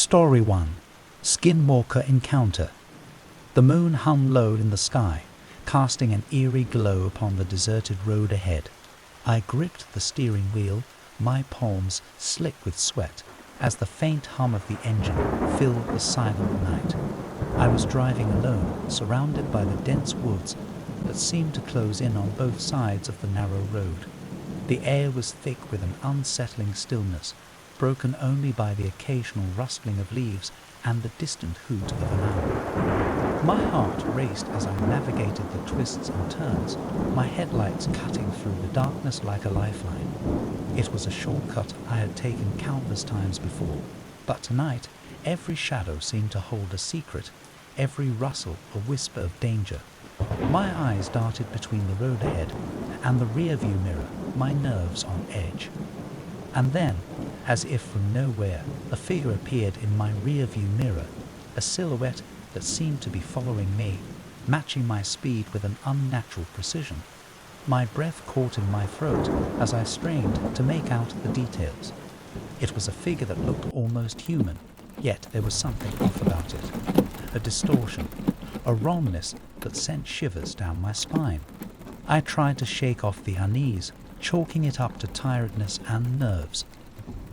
Story 1. Skinwalker Encounter. The moon hung low in the sky, casting an eerie glow upon the deserted road ahead. I gripped the steering wheel, my palms slick with sweat, as the faint hum of the engine filled the silent night. I was driving alone, surrounded by the dense woods that seemed to close in on both sides of the narrow road. The air was thick with an unsettling stillness, broken only by the occasional rustling of leaves and the distant hoot of an owl. My heart raced as I navigated the twists and turns, my headlights cutting through the darkness like a lifeline. It was a shortcut I had taken countless times before, but tonight every shadow seemed to hold a secret, every rustle a whisper of danger. My eyes darted between the road ahead and the rear-view mirror, my nerves on edge. And then, as if from nowhere, a figure appeared in my rear-view mirror, a silhouette that seemed to be following me, matching my speed with an unnatural precision. My breath caught in my throat as I strained to make out the details. It was a figure that looked almost human, yet there was something off about it. A distortion, a wrongness that sent shivers down my spine. I tried to shake off the unease, chalking it up to tiredness and nerves.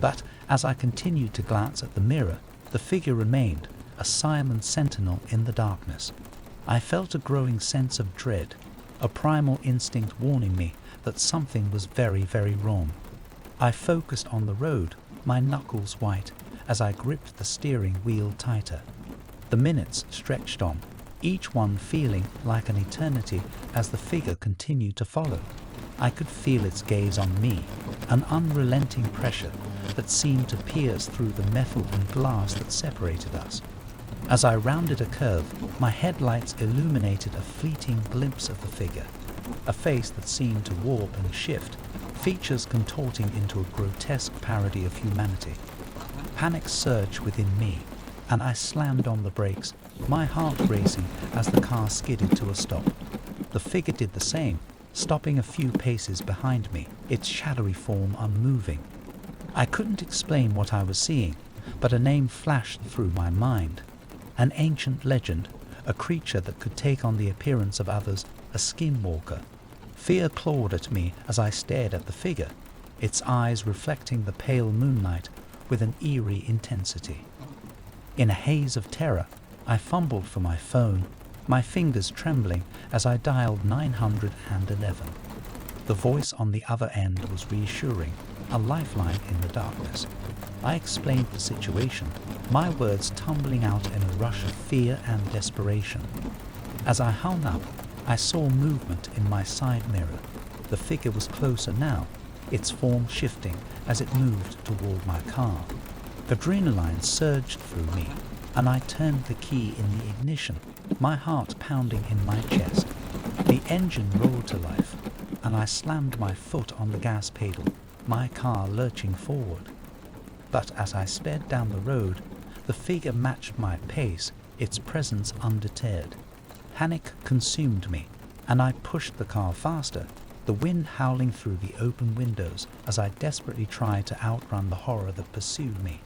But as I continued to glance at the mirror, the figure remained, a silent sentinel in the darkness. I felt a growing sense of dread, a primal instinct warning me that something was very, very wrong. I focused on the road, my knuckles white, as I gripped the steering wheel tighter. The minutes stretched on, each one feeling like an eternity as the figure continued to follow. I could feel its gaze on me, an unrelenting pressure that seemed to pierce through the metal and glass that separated us. As I rounded a curve, my headlights illuminated a fleeting glimpse of the figure, a face that seemed to warp and shift, features contorting into a grotesque parody of humanity. Panic surged within me, and I slammed on the brakes, my heart racing as the car skidded to a stop. The figure did the same, stopping a few paces behind me, its shadowy form unmoving. I couldn't explain what I was seeing, but a name flashed through my mind. An ancient legend, a creature that could take on the appearance of others, a skinwalker. Fear clawed at me as I stared at the figure, its eyes reflecting the pale moonlight with an eerie intensity. In a haze of terror, I fumbled for my phone, my fingers trembling as I dialed 911. The voice on the other end was reassuring, a lifeline in the darkness. I explained the situation, my words tumbling out in a rush of fear and desperation. As I hung up, I saw movement in my side mirror. The figure was closer now, its form shifting as it moved toward my car. Adrenaline surged through me, and I turned the key in the ignition, my heart pounding in my chest. The engine roared to life, and I slammed my foot on the gas pedal, my car lurching forward. But as I sped down the road, the figure matched my pace, its presence undeterred. Panic consumed me, and I pushed the car faster, the wind howling through the open windows as I desperately tried to outrun the horror that pursued me.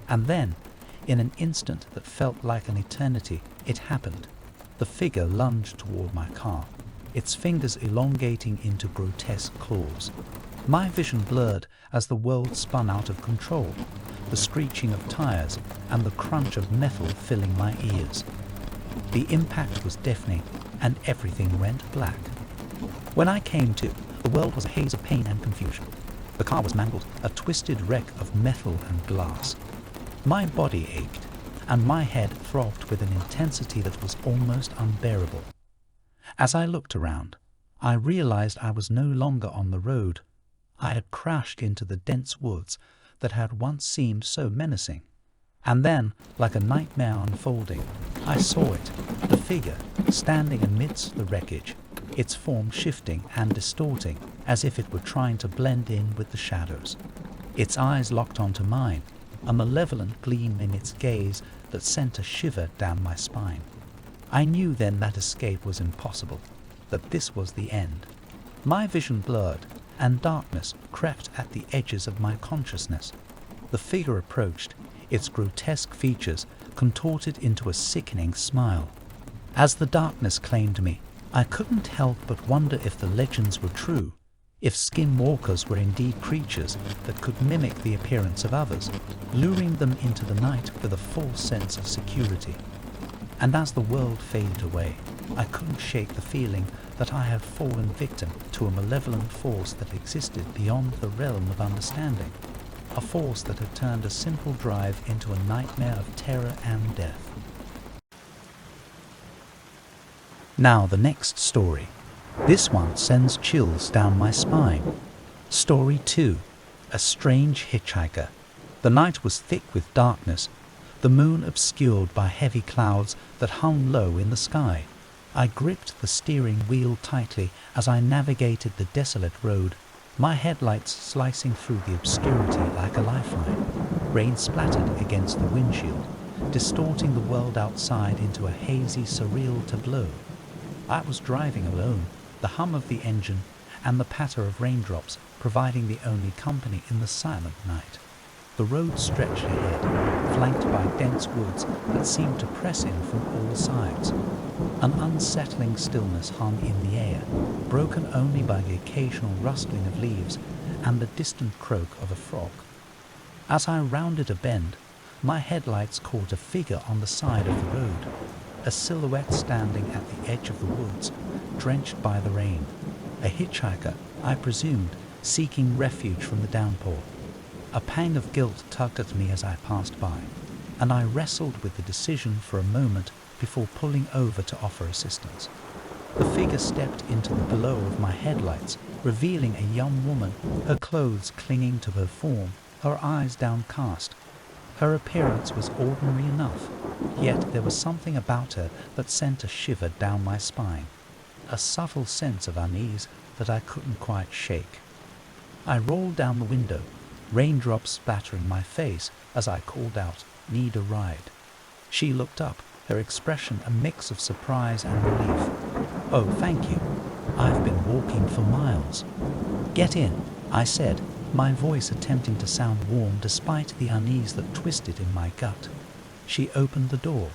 And then, in an instant that felt like an eternity, it happened. The figure lunged toward my car, its fingers elongating into grotesque claws. My vision blurred as the world spun out of control, the screeching of tires and the crunch of metal filling my ears. The impact was deafening, and everything went black. When I came to, the world was a haze of pain and confusion. The car was mangled, a twisted wreck of metal and glass. My body ached, and my head throbbed with an intensity that was almost unbearable. As I looked around, I realized I was no longer on the road. I had crashed into the dense woods that had once seemed so menacing. And then, like a nightmare unfolding, I saw it, the figure, standing amidst the wreckage, its form shifting and distorting as if it were trying to blend in with the shadows. Its eyes locked onto mine, a malevolent gleam in its gaze that sent a shiver down my spine. I knew then that escape was impossible, that this was the end. My vision blurred, and darkness crept at the edges of my consciousness. The figure approached, its grotesque features contorted into a sickening smile. As the darkness claimed me, I couldn't help but wonder if the legends were true, if skinwalkers were indeed creatures that could mimic the appearance of others, luring them into the night with a false sense of security. And as the world faded away, I couldn't shake the feeling that I had fallen victim to a malevolent force that existed beyond the realm of understanding, a force that had turned a simple drive into a nightmare of terror and death. Now the next story. This one sends chills down my spine. Story 2. A strange hitchhiker. The night was thick with darkness, the moon obscured by heavy clouds that hung low in the sky. I gripped the steering wheel tightly as I navigated the desolate road, my headlights slicing through the obscurity like a lifeline. Rain splattered against the windshield, distorting the world outside into a hazy, surreal tableau. I was driving alone, the hum of the engine and the patter of raindrops providing the only company in the silent night. The road stretched ahead, flanked by dense woods that seemed to press in from all sides. An unsettling stillness hung in the air, broken only by the occasional rustling of leaves and the distant croak of a frog. As I rounded a bend, my headlights caught a figure on the side of the road, a silhouette standing at the edge of the woods, drenched by the rain. A hitchhiker, I presumed, seeking refuge from the downpour. A pang of guilt tugged at me as I passed by, and I wrestled with the decision for a moment before pulling over to offer assistance. The figure stepped into the glow of my headlights, revealing a young woman, her clothes clinging to her form, her eyes downcast. Her appearance was ordinary enough, yet there was something about her that sent a shiver down my spine, a subtle sense of unease that I couldn't quite shake. I rolled down the window, raindrops splattering my face as I called out, "Need a ride?" She looked up, her expression a mix of surprise and relief. "Oh, thank you. I've been walking for miles." "Get in," I said, my voice attempting to sound warm despite the unease that twisted in my gut. She opened the door,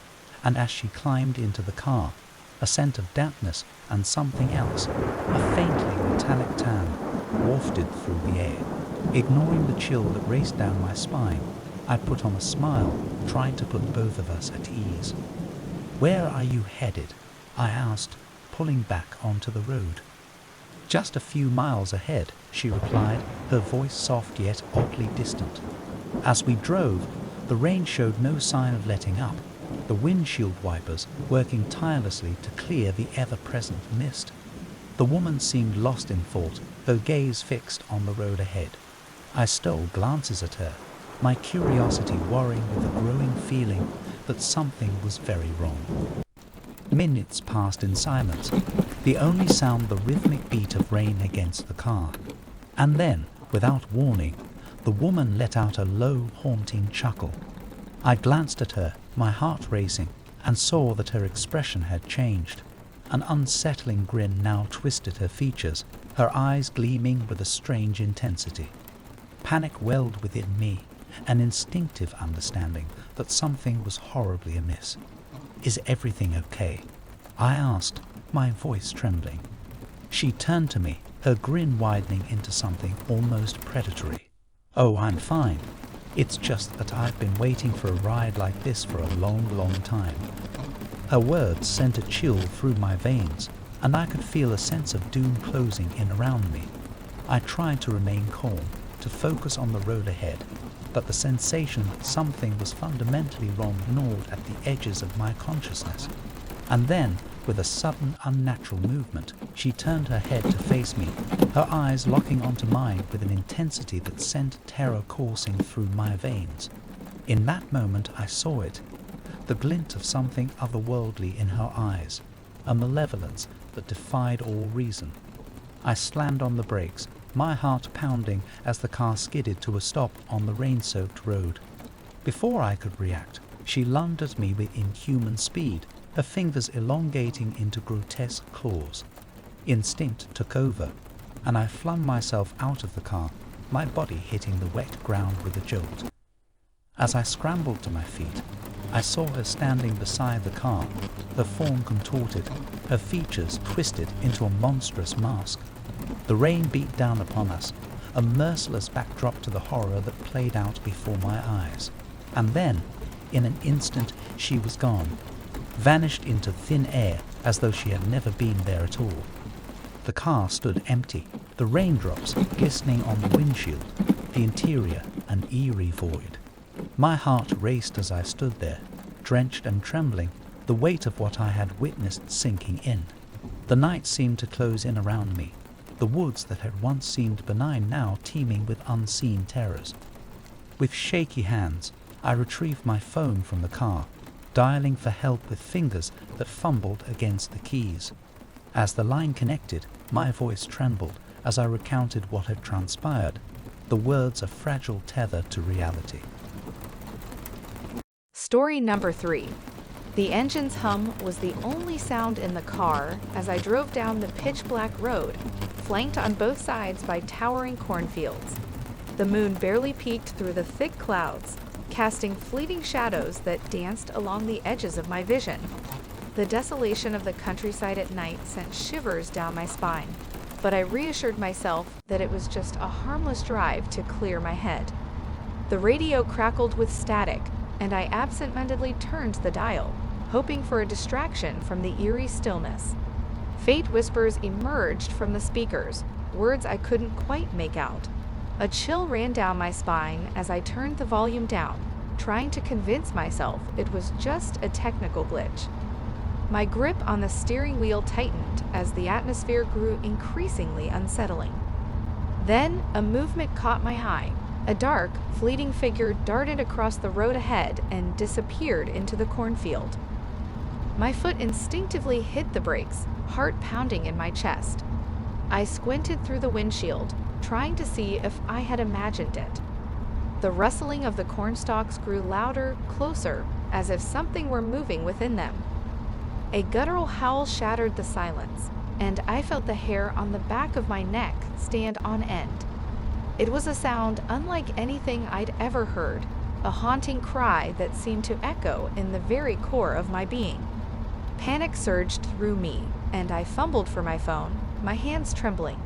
and as she climbed into the car, a scent of dampness and something else, a faintly metallic tan, wafted through the air. Ignoring the chill that raced down my spine, I put on a smile, trying to put both of us at ease. "Where are you headed?" I asked, pulling back onto the road. "Just a few miles ahead," she replied, her voice soft yet oddly distant. As we drove, the rain showed no sign of letting up, the windshield wipers working tirelessly to clear the ever-present mist. The woman seemed lost in thought, her gaze fixed on the road ahead. I stole glances at her, my curiosity warring with a growing feeling that something was very wrong. Minutes passed in silence, the only sound the rhythmic beat of rain against the car. And then, without warning, the woman let out a low, haunting chuckle. I glanced at her, my heart racing, and saw that her expression had changed. An unsettling grin now twisted her features, her eyes gleaming with a strange intensity. Panic welled within me, an instinctive understanding that something was horribly amiss. "Is everything okay?" I asked, my voice trembling. She turned to me, her grin widening into something almost predatory. "Oh, I'm fine. It's just that I've been waiting for a ride like this for a long, long time." Her words sent a chill through my veins, and I could feel a sense of doom closing in around me. I tried to remain calm, to focus on the road ahead, but the sensation that something was fundamentally wrong gnawed at the edges of my consciousness. And then, with a sudden, unnatural movement, she turned her head to face me, her eyes locking onto mine with an intensity that sent terror coursing through my veins. In that moment I saw it, the glint of something otherworldly in her eyes, a malevolence that defied all reason. I slammed on the brakes, my heart pounding as the car skidded to a stop on the rain-soaked road. Before I could react, she lunged at me with inhuman speed, her fingers elongating into grotesque claws. Instinct took over, and I flung myself out of the car, my body hitting the wet ground with a jolt. As I scrambled to my feet, I saw her standing beside the car, her form contorted, her features twisted into a monstrous mask. The rain beat down upon us, a merciless backdrop to the horror that played out before my eyes. And then, in an instant, she was gone, vanished into thin air as though she had never been there at all. The car stood empty, the raindrops glistening on the windshield, the interior an eerie void. My heart raced as I stood there, drenched and trembling, the weight of what I had witnessed sinking in. The night seemed to close in around me, the woods that had once seemed benign now teeming with unseen terrors. With shaky hands, I retrieved my phone from the car, dialing for help with fingers that fumbled against the keys. As the line connected, my voice trembled as I recounted what had transpired, the words a fragile tether to reality. Story number 3. The engine's hum was the only sound in the car as I drove down the pitch-black road, flanked on both sides by towering cornfields. The moon barely peeked through the thick clouds, casting fleeting shadows that danced along the edges of my vision. The desolation of the countryside at night sent shivers down my spine, but I reassured myself that it was just a harmless drive to clear my head. The radio crackled with static, and I absent-mindedly turned the dial, hoping for a distraction from the eerie stillness. Faint whispers emerged from the speakers, words I couldn't quite make out. A chill ran down my spine as I turned the volume down, trying to convince myself it was just a technical glitch. My grip on the steering wheel tightened as the atmosphere grew increasingly unsettling. Then, a movement caught my eye. A dark, fleeting figure darted across the road ahead and disappeared into the cornfield. My foot instinctively hit the brakes, heart pounding in my chest. I squinted through the windshield, trying to see if I had imagined it. The rustling of the cornstalks grew louder, closer, as if something were moving within them. A guttural howl shattered the silence, and I felt the hair on the back of my neck stand on end. It was a sound unlike anything I'd ever heard, a haunting cry that seemed to echo in the very core of my being. Panic surged through me, and I fumbled for my phone, my hands trembling.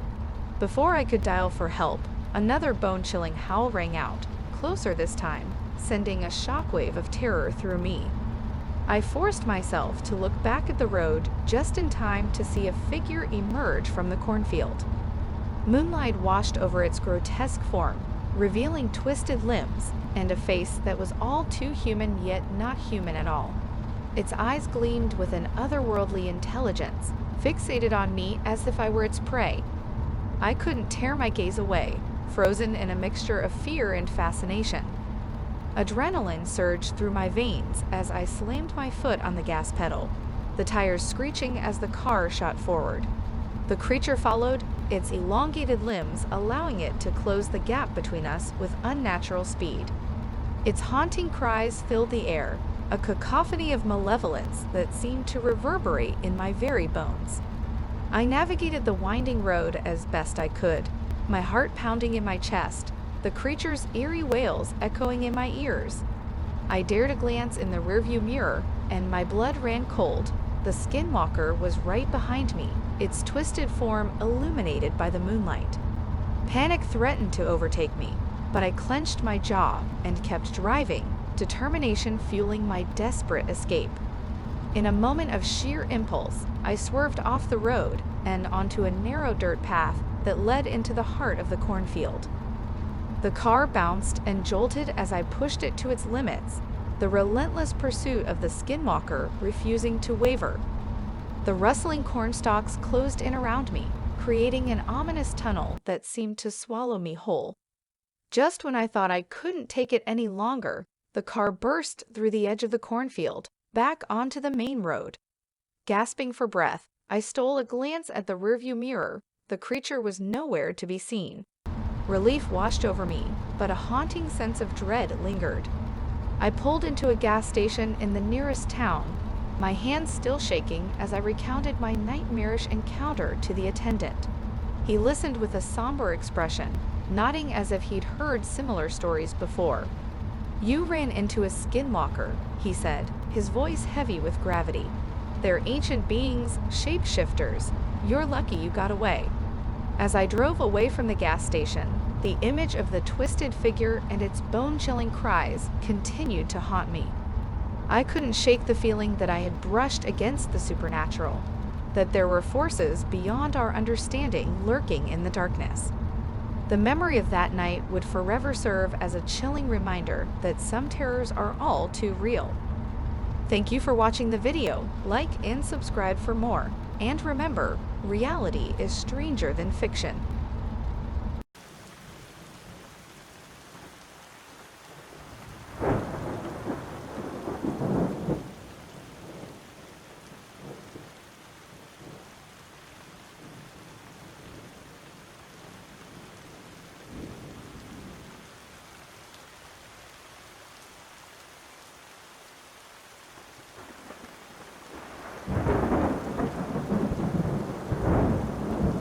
Before I could dial for help, another bone-chilling howl rang out, closer this time, sending a shockwave of terror through me. I forced myself to look back at the road just in time to see a figure emerge from the cornfield. Moonlight washed over its grotesque form, revealing twisted limbs and a face that was all too human yet not human at all. Its eyes gleamed with an otherworldly intelligence, fixated on me as if I were its prey. I couldn't tear my gaze away, frozen in a mixture of fear and fascination. Adrenaline surged through my veins as I slammed my foot on the gas pedal, the tires screeching as the car shot forward. The creature followed, its elongated limbs allowing it to close the gap between us with unnatural speed. Its haunting cries filled the air, a cacophony of malevolence that seemed to reverberate in my very bones. I navigated the winding road as best I could, my heart pounding in my chest, the creature's eerie wails echoing in my ears. I dared a glance in the rearview mirror, and my blood ran cold. The Skinwalker was right behind me, its twisted form illuminated by the moonlight. Panic threatened to overtake me, but I clenched my jaw and kept driving, determination fueling my desperate escape. In a moment of sheer impulse, I swerved off the road and onto a narrow dirt path that led into the heart of the cornfield. The car bounced and jolted as I pushed it to its limits, the relentless pursuit of the Skinwalker refusing to waver. The rustling cornstalks closed in around me, creating an ominous tunnel that seemed to swallow me whole. Just when I thought I couldn't take it any longer, the car burst through the edge of the cornfield, back onto the main road. Gasping for breath, I stole a glance at the rearview mirror. The creature was nowhere to be seen. Relief washed over me, but a haunting sense of dread lingered. I pulled into a gas station in the nearest town, my hands still shaking as I recounted my nightmarish encounter to the attendant. He listened with a somber expression, nodding as if he'd heard similar stories before. "You ran into a Skinwalker," he said, his voice heavy with gravity. "They're ancient beings, shapeshifters. You're lucky you got away." As I drove away from the gas station, the image of the twisted figure and its bone-chilling cries continued to haunt me. I couldn't shake the feeling that I had brushed against the supernatural, that there were forces beyond our understanding lurking in the darkness. The memory of that night would forever serve as a chilling reminder that some terrors are all too real. Thank you for watching the video. Like and subscribe for more. And remember, reality is stranger than fiction.